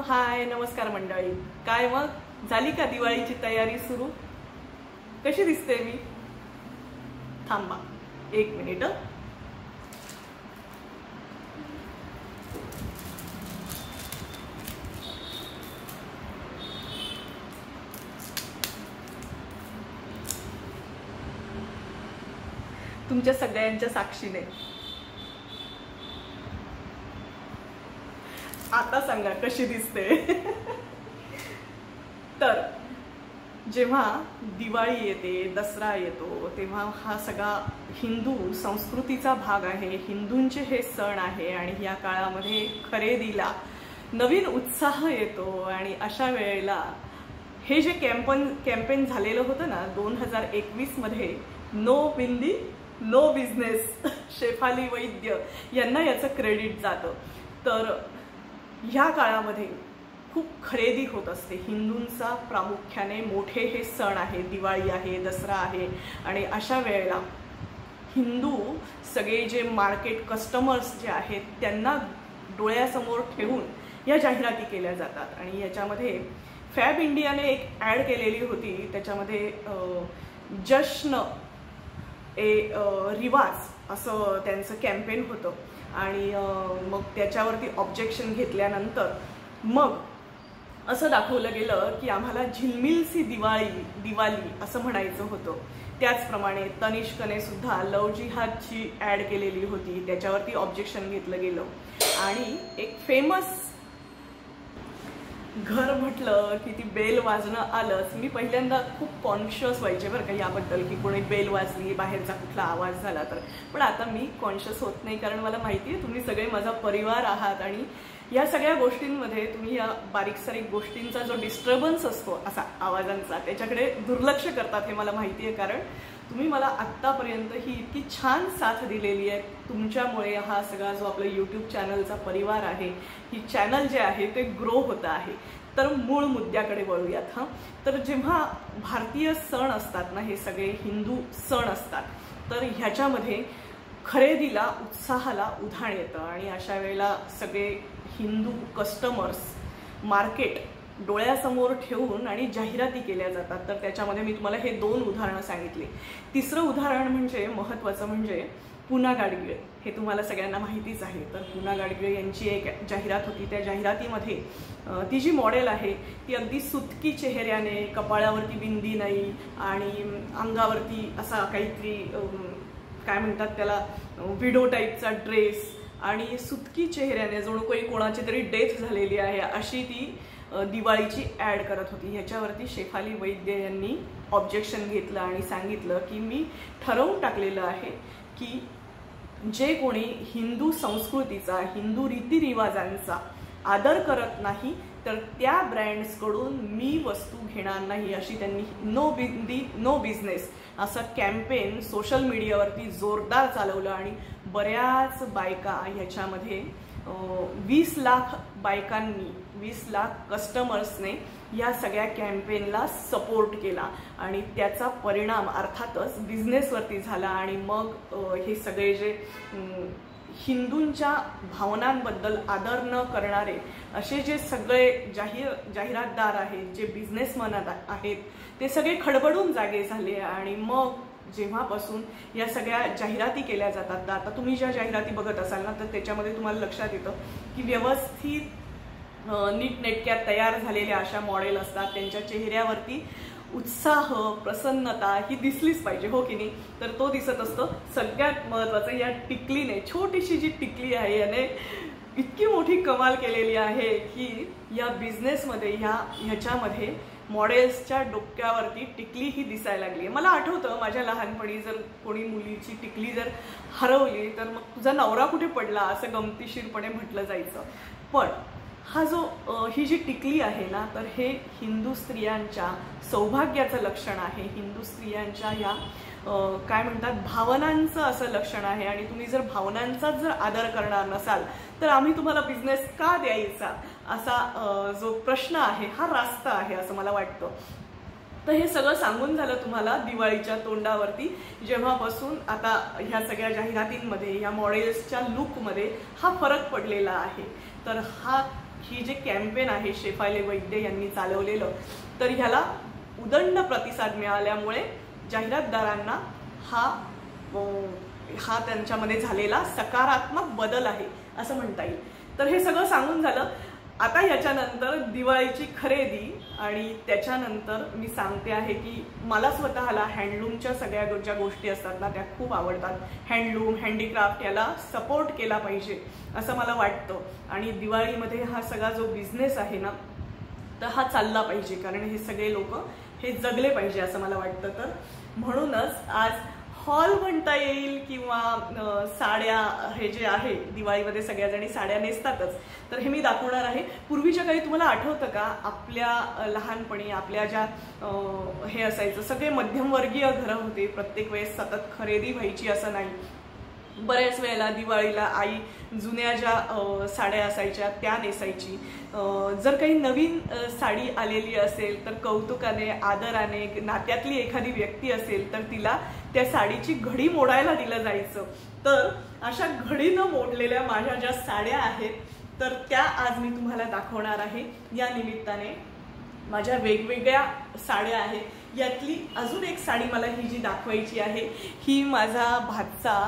हाय नमस्कार मंडळी। काय मग झाली का दिवाळीची तयारी सुरू? कशी दिसते मी? थांबा एक मिनिट। तुमच्या सगळ्यांच्या साक्षीने आता सांगा कशी दिसते। तर जेव्हा दिवाळी येते, दसरा येतो, तेव्हा हा सगळा हिंदू संस्कृतीचा भाग आहे, हिंदूंचे हे सण आहे आणि या काळामध्ये खरेदीला नवीन उत्साह येतो। आणि अशा वेळेला हे जे कॅम्पेन झालेलं होतं ना 2021 मध्ये, नो बिंदी नो बिझनेस, शेफाली वैद्य यांना याचं क्रेडिट जातं। तर ह्या काळामध्ये खूप खरेदी होत असते हिंदूंचा, प्रामुख्याने मोठे हे सण आहे, दिवाळी आहे, दसरा आहे। आणि अशा वेळेला हिंदू सगळे जे मार्केट कस्टमर्स जे आहेत त्यांना डोळ्यासमोर ठेवून या जाहिराती केल्या जातात। आणि याच्यामध्ये फॅब इंडियाने एक ॲड केलेली होती, त्याच्यामध्ये जश्न ए रिवाज असं त्यांचं कॅम्पेन होतं। आणि मग त्याच्यावरती ऑब्जेक्शन घेतल्यानंतर मग असं दाखवलं गेलं की आम्हाला झिलमिलसी दिवाळी असं म्हणायचं होतं। त्याचप्रमाणे तनिष्कने सुद्धा लव जिहादची ॲड केलेली होती, त्याच्यावरती ऑब्जेक्शन घेतलं गेलं। आणि एक फेमस घर म्हटलं की ती बेल वाजणं आलंच। मी पहिल्यांदा खूप कॉन्शियस व्हायचे बरं का याबद्दल की कोणी बेल वाजली, बाहेरचा कुठला आवाज झाला तर, पण आता मी कॉन्शियस होत नाही, कारण मला माहिती आहे तुम्ही सगळे माझा परिवार आहात आणि या सगळ्या गोष्टींमध्ये तुम्ही या बारीक सारीक गोष्टींचा जो डिस्टर्बन्स असतो असा आवाजांचा, त्याच्याकडे दुर्लक्ष करतात हे मला माहिती आहे। कारण तुम्ही मला आत्तापर्यंत ही इतकी छान साथ दिलेली आहे, तुमच्यामुळे हा सगळा जो आपला यूट्यूब चॅनलचा परिवार आहे, ही चॅनल जे आहे ते ग्रो होत आहे। तर मूळ मुद्द्याकडे वळूयात। तर जेव्हा भारतीय सण असतात ना, हे सगळे हिंदू सण असतात, तर ह्याच्यामध्ये खरेदीला, उत्साहाला उधाण येतं। आणि अशा वेळेला सगळे हिंदू कस्टमर्स मार्केट डोळ्यासमोर ठेवून आणि जाहिराती केल्या जातात। तर त्याच्यामध्ये मी तुम्हाला हे 2 उदाहरणं सांगितली। तिसरं उदाहरण म्हणजे महत्त्वाचं म्हणजे पूना गाडगीळ, हे तुम्हाला सगळ्यांना माहितीच आहे। तर पूना गाडगीळ यांची एक जाहिरात होती, त्या जाहिरातीमध्ये ती जी मॉडेल आहे ती अगदी सुतकी चेहऱ्याने, कपाळावरती बिंदी नाही आणि अंगावरती असा काहीतरी काय म्हणतात त्याला, विडो टाईपचा ड्रेस आणि सुतकी चेहऱ्याने, जणू काही कोणाची तरी डेथ झालेली आहे अशी ती दिवाळीची ॲड करत होती। ह्याच्यावरती शेफाली वैद्य यांनी ऑब्जेक्शन घेतलं आणि सांगितलं की मी ठरवून टाकलेलं आहे की जे कोणी हिंदू संस्कृतीचा, हिंदू रीतिरिवाजांचा आदर करत नाही तर त्या ब्रँड्सकडून मी वस्तू घेणार नाही, अशी त्यांनी नो बिंदी नो बिझनेस असं कॅम्पेन सोशल मीडियावरती जोरदार चालवलं। आणि बऱ्याच बायका ह्याच्यामध्ये 20 लाख बायकांनी, 20 लाख कस्टमर्सने या सगळ्या कॅम्पेनला सपोर्ट केला आणि त्याचा परिणाम अर्थातच बिझनेसवरती झाला। आणि मग हे सगळे जे हिंदूंच्या भावनांबद्दल आदर न करणारे असे जे सगळे जाहिरातदार आहेत, जे बिझनेसमन आहेत, ते सगळे खडबडून जागे झाले। आणि मग जेव्हापासून या सगळ्या जाहिराती केल्या जातात, आता तुम्ही ज्या जाहिराती बघत असाल ना, तर त्याच्यामध्ये तुम्हाला लक्षात येतं की व्यवस्थित नीटनेटक्या तयार झालेल्या अशा मॉडेल असतात, त्यांच्या चेहऱ्यावरती उत्साह, प्रसन्नता ही दिसलीच पाहिजे, हो की नाही? तर तो दिसत असतो। सगळ्यात महत्त्वाचं या टिकलीने, छोटीशी जी टिकली आहे याने इतकी मोठी कमाल केलेली आहे की या बिझनेसमध्ये, ह्याच्यामध्ये मॉडेल्सच्या डोक्यावरती टिकली ही दिसायला लागली। मला आठवतं माझ्या लहानपणी जर कोणी मुलीची टिकली जर हरवली तर मग तुझा नवरा कुठे पडला असं गमतीशीरपणे म्हटलं जायचं। पण हा जो ही जी टिकली आहे ना, तर हे हिंदू स्त्रियांच्या सौभाग्याचं लक्षण आहे, हिंदू स्त्रियांच्या या काय म्हणतात भावनांचं असं लक्षण आहे। आणि तुम्ही जर भावनांचाच जर आदर करणार नसाल तर आम्ही तुम्हाला बिझनेस का द्यायचा असा जो प्रश्न आहे हा रास्त आहे असं मला वाटतं। तर हे सगळं सांगून झालं तुम्हाला दिवाळीच्या तोंडावरती, जेव्हापासून आता ह्या सगळ्या जाहिरातींमध्ये, या मॉडेल्सच्या लुकमध्ये हा फरक पडलेला आहे। तर हा ही जे कॅम्पेन आहे शेफाली वैद्य यांनी चालवलेलं, तर ह्याला उदंड प्रतिसाद मिळाल्यामुळे जाहिरातदारांना हा त्यांच्यामध्ये झालेला सकारात्मक बदल आहे असं म्हणता येईल. तर हे सगळं सांगून झालं. आता याच्यानंतर दिवाळीची खरेदी आणि त्याच्यानंतर मी सांगते आहे की मला स्वतःला हँडलूमच्या सगळ्या ज्या गोष्टी असतात ना त्या खूप आवडतात. हँडलूम, हँडीक्राफ्ट याला सपोर्ट केला पाहिजे असं मला वाटतं. आणि दिवाळीमध्ये हा सगळा जो बिझनेस आहे ना तर हा चालला पाहिजे, कारण हे सगळे लोक हे जगले पाहिजे असं मला वाटतं. तर म्हणूनच आज हॉल म्हणता येईल किंवा साड्या, हे जे आहे दिवाळीमध्ये सगळ्याजणी साड्या नेसतातच, तर हे मी दाखवणार आहे. पूर्वीच्या काळी तुम्हाला आठवतं का आपल्या लहानपणी आपल्या ज्या हे असायचं, सगळे मध्यमवर्गीय घरं होते, प्रत्येक वेळेस सतत खरेदी व्हायची असं नाही. बऱ्याच वेळेला दिवाळीला आई जुन्या ज्या साड्या असायच्या त्या नेसायची. जर काही नवीन साडी आलेली असेल तर कौतुकाने, आदराने, नात्यातली एखादी व्यक्ती असेल तर तिला त्या साडीची घडी मोडायला दिलं जायचं. तर अशा घडी न मोडलेल्या माझ्या ज्या साड्या आहेत तर त्या आज मी तुम्हाला दाखवणार आहे. या निमित्ताने माझ्या वेगवेगळ्या साड्या आहेत. यातली अजून एक साडी मला ही जी दाखवायची आहे ही माझा भाचा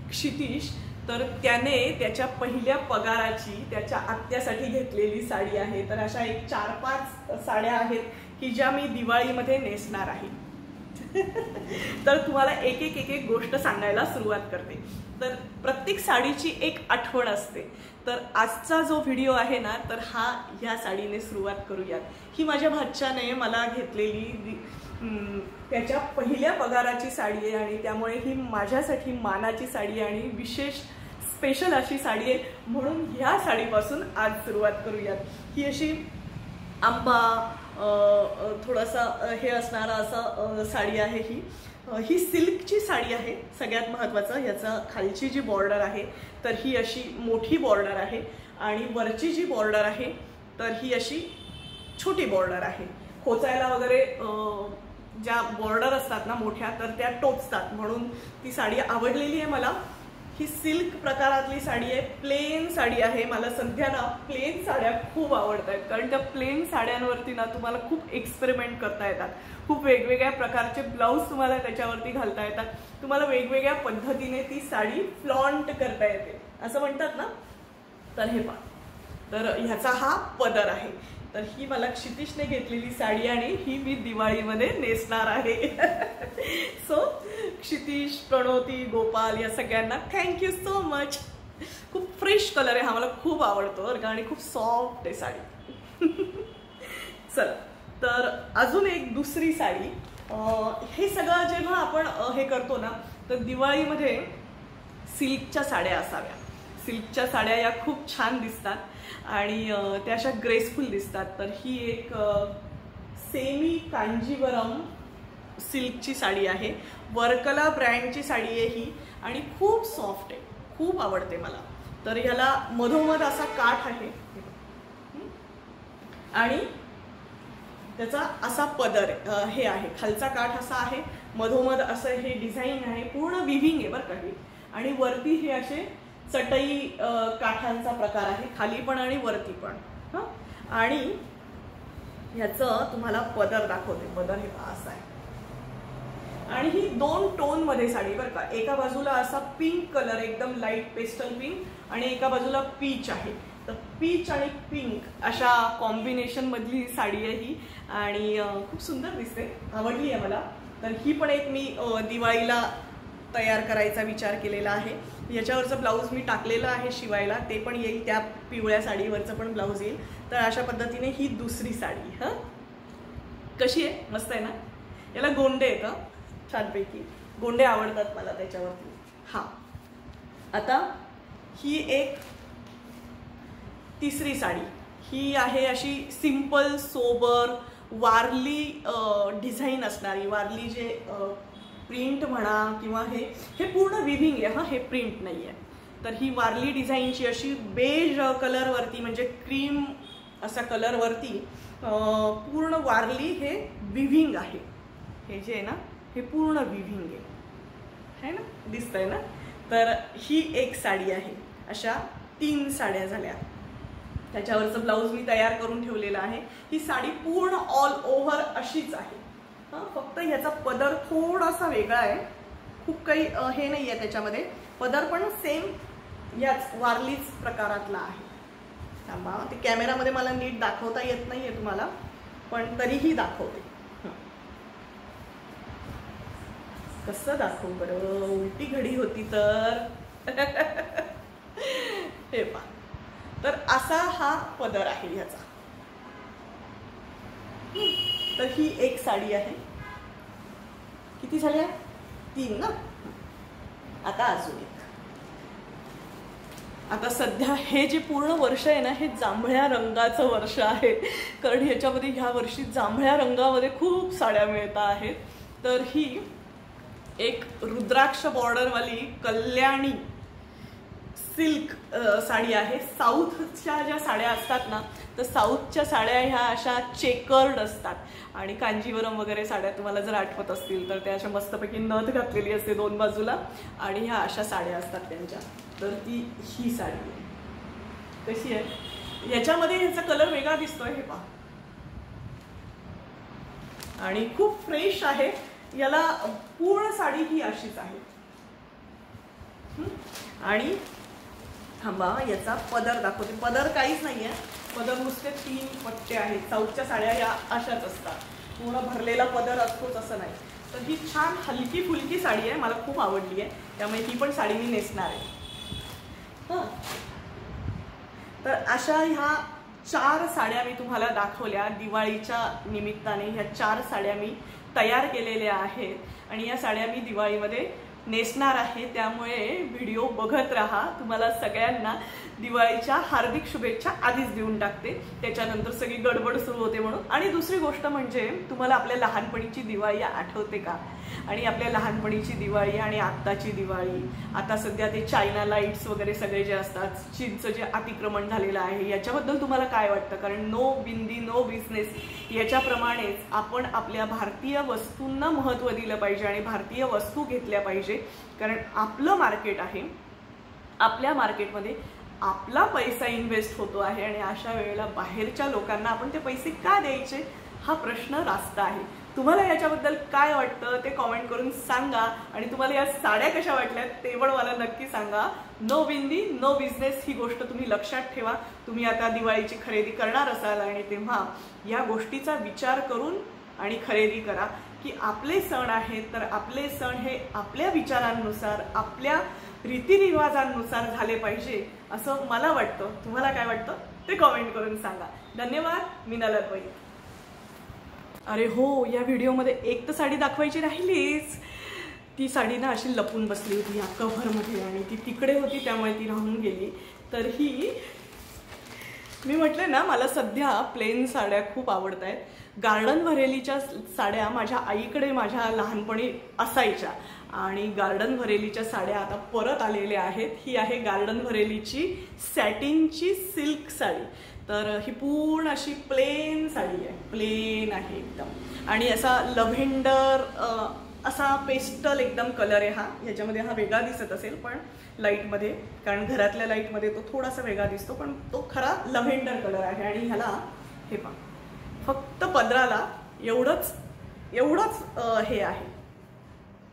क्षितिश, तर त्याने त्याच्या पहिल्या पगाराची त्याच्या आत्यासाठी घेतलेली साडी आहे. तर अशा एक 4-5 साड्या आहेत की ज्या मी दिवाळीमध्ये नेसणार आहे. तर तुम्हाला एक एक गोष्ट सांगायला सुरुवात करते. तर प्रत्येक साडीची एक आठवण असते. तर आजचा जो व्हिडिओ आहे ना तर हा ह्या साडीने सुरुवात करूयात. ही माझ्या भाच्याने मला घेतलेली त्याच्या पहिल्या पगाराची साडी आहे आणि त्यामुळे ही माझ्यासाठी मानाची साडी आणि विशेष स्पेशल अशी साडी आहे. म्हणून ह्या साडीपासून आज सुरुवात करूयात. ही अशी आंबा थोडासा हे असणारा असा साडी आहे. ही सिल्कची साडी आहे. सगळ्यात महत्त्वाचं ह्याचा खालची जी बॉर्डर आहे तर ही अशी मोठी बॉर्डर आहे आणि वरची जी बॉर्डर आहे तर ही अशी छोटी बॉर्डर आहे. खोचायला वगैरे ज्या बॉर्डर असतात ना मोठ्या तर त्या टोचतात, म्हणून ती साडी आवडलेली आहे मला. ही सिल्क प्रकारातली साडी आहे, प्लेन साडी आहे. मला सध्या ना प्लेन साड्या खूप आवडत आहेत, कारण त्या प्लेन साड्यांवरती ना तुम्हाला खूप एक्सपेरिमेंट करता येतात. खूप वेगवेगळ्या प्रकारचे ब्लाऊज तुम्हाला त्याच्यावरती घालता येतात. तुम्हाला वेगवेगळ्या पद्धतीने ती साडी फ्लॉन्ट करता येते असं म्हणतात ना. तर हे पहा, तर ह्याचा हा पदर आहे. तर ही मला क्षितिशने घेतलेली साडी आणि ही मी दिवाळीमध्ये नेसणार आहे. सो क्षितिश, प्रणोती, गोपाल या सगळ्यांना थँक्यू सो मच. खूप फ्रेश कलर आहे हा, मला खूप आवडतो आणि खूप सॉफ्ट आहे साडी. चला, तर अजून एक दुसरी साडी. हे सगळं जेव्हा आपण हे करतो ना तर दिवाळीमध्ये सिल्कच्या साड्या असाव्या. सिल्कच्या साड्या या खूप छान दिसतात आणि त्या अशा ग्रेसफुल दिसतात. तर ही एक सेमी कांजीवरम सिल्कची साडी आहे. वर्कला ब्रँडची साडी आहे ही आणि खूप सॉफ्ट आहे, खूप आवडते मला. तर ह्याला मधोमध असा काठ आहे आणि त्याचा असा पदर हे आहे. खालचा काठ असा आहे, मधोमध असं हे डिझाईन आहे, पूर्ण विव्हिंग आहे बरं काही. आणि वरती हे असे चटई काठांचा प्रकार आहे, खाली पण आणि वरती पण. आणि ह्याचं तुम्हाला पदर दाखवते. पदर हे असं आहे आणि ही 2 टोन मध्ये साडी बरं का. एका बाजूला असा पिंक कलर, एकदम लाईट पेस्टल पिंक, आणि एका बाजूला पीच आहे. तर पीच आणि पिंक अशा कॉम्बिनेशन मधली साडी आहे ही आणि खूप सुंदर दिसते, आवडली आहे मला. तर ही पण एक मी दिवाळीला तयार करायचा विचार केलेला आहे. याच्यावरचं ब्लाऊज मी टाकलेलं आहे शिवायला, ते पण येईल. त्या पिवळ्या साडीवरचं पण ब्लाऊज येईल. तर अशा पद्धतीने ही दुसरी साडी कशी आहे, मस्त आहे ना. याला गोंडे येतं छानपैकी, गोंडे आवडतात मला त्याच्यावरती. आता ही एक तिसरी साडी. ही आहे अशी सिंपल सोबर वारली डिझाईन असणारी. वारली जे प्रिंट म्हणा किंवा हे पूर्ण विव्हिंग आहे हे प्रिंट नाही आहे. तर ही वारली डिझाईनची अशी बेज कलरवरती, म्हणजे क्रीम असा कलरवरती पूर्ण वारली हे विव्हिंग आहे. हे जे आहे ना हे पूर्ण विव्हिंग आहे ना, दिसतंय ना. तर ही एक साडी आहे. अशा 3 साड्या झाल्या. त्याच्यावरचं ब्लाऊज मी तयार करून ठेवलेलं आहे। ही साडी पूर्ण ऑल ओव्हर अशीच आहे, फक्त ह्याचा पदर थोडासा वेगळा आहे, खूप काही हे नाही आहे त्याच्यामध्ये। पदर पण सेम याच वारलीच प्रकारातला आहे। थांबा, ते कॅमेरामध्ये मला नीट दाखवता येत नाहीये तुम्हाला, पण तरीही दाखवते। कसं दाखवू बरं, उलटी घडी होती तर हे पहा, तर असा हा पदर आहे ह्याचा। तर ही एक साडी आहे, किती झाल्या? 3 ना। आता अजून एक। आता सध्या हे जे पूर्ण वर्ष आहे ना, हे जांभळ्या रंगाचं वर्ष आहे, कारण ह्याच्यामध्ये ह्या वर्षी जांभळ्या रंगामध्ये खूप साड्या मिळत आहेत। तर ही एक रुद्राक्ष बॉर्डरवाली कल्याणी सिल्क साडी आहे। साऊथच्या ज्या साड्या असतात ना, तर साऊथच्या साड्या ह्या अशा चेकर्ड असतात, आणि कांजीवरम वगैरे साड्या तुम्हाला जर आठवत असतील तर त्या अशा मस्तपैकी नथ घातलेली असते 2 बाजूला, आणि ह्या अशा साड्या असतात त्यांच्या। तर ती ही साडी आहे, कशी आहे? याच्यामध्ये ह्याचा कलर वेगळा दिसतोय, हे पहा, आणि खूप फ्रेश आहे। याला पूर्ण साडी ही अशीच आहे। आणि थांबा, याचा पदर दाखवते। पदर काहीच नाहीये, पदर नुसते 3 पट्टे आहेत। साऊथच्या साड्या या अशाच असतात, पूर्ण भरलेला पदर असतोच असं नाही। तर ही छान हलकी फुलकी साडी आहे, मला खूप आवडली आहे, त्यामुळे ही पण साडी मी नेसणार आहे। तर अशा ह्या 4 साड्या मी तुम्हाला दाखवल्या दिवाळीच्या निमित्ताने। ह्या 4 साड्या मी तयार केलेल्या आहेत, आणि या साड्या मी दिवाळीमध्ये नेसणार आहे, त्यामुळे व्हिडिओ बघत राहा। तुम्हाला सगळ्यांना दिवाळीच्या हार्दिक शुभेच्छा आधीच देऊन टाकते, त्याच्यानंतर सगळी गडबड सुरू होते म्हणून। आणि दुसरी गोष्ट म्हणजे, तुम्हाला आपल्या लहानपणीची दिवाळी आठवते का? आणि आपल्या लहानपणीची दिवाळी आणि आत्ताची दिवाळी, आता सध्या ते चायना लाईट्स वगैरे सगळे जे असतात, चीनचं जे अतिक्रमण झालेलं आहे, याच्याबद्दल तुम्हाला काय वाटतं? कारण नो बिंदी नो बिझनेस याच्याप्रमाणेच आपण आपल्या भारतीय वस्तूंना महत्त्व दिलं पाहिजे आणि भारतीय वस्तू घेतल्या पाहिजे, कारण आपलं मार्केट आहे, आपल्या मार्केटमध्ये आपला पैसा इन्व्हेस्ट होतो आहे, आणि अशा वेळेला बाहेरच्या लोकांना आपण ते पैसे का द्यायचे हा प्रश्न रास्त आहे। तुम्हाला याच्याबद्दल काय वाटतं ते कमेंट करून सांगा, आणि तुम्हाला या साड्या कशा वाटल्या ते पण मला नक्की सांगा। नो बिंदी नो बिझनेस ही गोष्ट तुम्ही लक्षात ठेवा। तुम्ही आता दिवाळीची खरेदी करणार असाल, आणि तेव्हा या गोष्टीचा विचार करून आणि खरेदी करा की आपले सण आहेत, तर आपले सण हे आपल्या विचारांनुसार, आपल्या रीतिरिवाजांनुसार झाले पाहिजे असं मला वाटतं। तुम्हाला काय वाटतं ते कमेंट करून सांगा। धन्यवाद, मीनाला बाई। अरे हो, या व्हिडिओमध्ये एक तर साडी दाखवायची राहिलीच, ती साडी ना अशी लपून बसली होती या कव्हरमध्ये, आणि ती तिकडे होती त्यामुळे ती राहून गेली। तर ही मी म्हटलं ना, मला सध्या प्लेन साड्या खूप आवडत आहेत। गार्डन व्हरेलीच्या साड्या माझ्या आईकडे माझ्या लहानपणी असायच्या, आणि गार्डन व्हरेलीच्या साड्या आता परत आलेल्या आहेत। ही आहे गार्डन व्हरेलीची सॅटिनची सिल्क साडी। तर ही पूर्ण अशी प्लेन साडी आहे, प्लेन आहे एकदम, आणि असा लव्हेंडर असा पेस्टल एकदम कलर आहे हा। ह्याच्यामध्ये हा वेगळा दिसत असेल पण लाईटमध्ये, कारण घरातल्या लाईटमध्ये तो थोडासा वेगळा दिसतो, पण तो खरा लव्हेंडर कलर आहे। आणि ह्याला हे पहा, फक्त पदराला एवढंच हे आहे,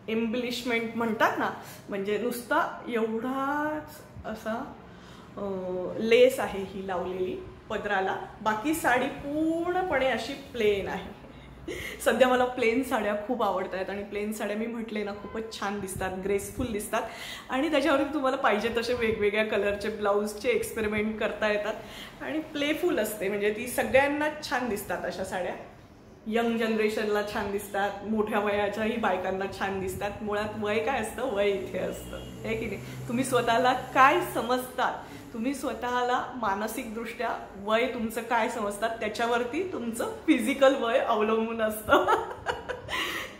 एम्बलिशमेंट म्हणतात ना, म्हणजे नुसता एवढाच असा लेस आहे ही लावलेली पदराला, बाकी साडी पूर्णपणे अशी प्लेन आहे। सध्या मला प्लेन साड्या खूप आवडत आहेत, आणि प्लेन साड्या मी म्हटले ना खूपच छान दिसतात, ग्रेसफुल दिसतात, आणि त्याच्यावरती तुम्हाला पाहिजे तसे वेगवेगळ्या कलरचे ब्लाऊजचे एक्सपेरिमेंट करता येतात, आणि प्लेफुल असते, म्हणजे ती सगळ्यांना छान दिसतात अशा साड्या। यंग जनरेशनला छान दिसतात, मोठ्या वयाच्याही बायकांना छान दिसतात। मुळात वय काय असतं? वय इथे असतं, हे की नाही? तुम्ही स्वतःला काय समजतात, तुम्ही स्वतःला मानसिकदृष्ट्या वय तुमचं काय समजतात त्याच्यावरती तुमचं फिजिकल वय अवलंबून असतं।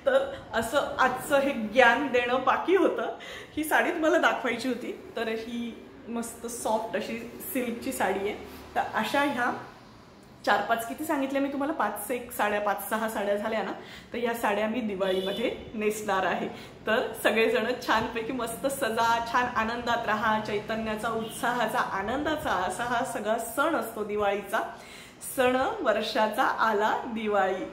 तर असं आजचं हे ज्ञान देणं बाकी होतं। ही साडी तुम्हाला दाखवायची होती। तर ही मस्त सॉफ्ट अशी सिल्कची साडी आहे। तर अशा ह्या 4-5 किती सांगितले मी तुम्हाला, 5-6 साड्या, 5-6 साड्या झाल्या ना, तर या साड्या मी दिवाळीमध्ये नेसणार आहे. तर सगळेजण छानपैकी मस्त सजा, छान आनंदात राहा. चैतन्याचा, उत्साहाचा, आनंदाचा असा हा सगळा सण असतो दिवाळीचा. सण वर्षाचा आला दिवाळी.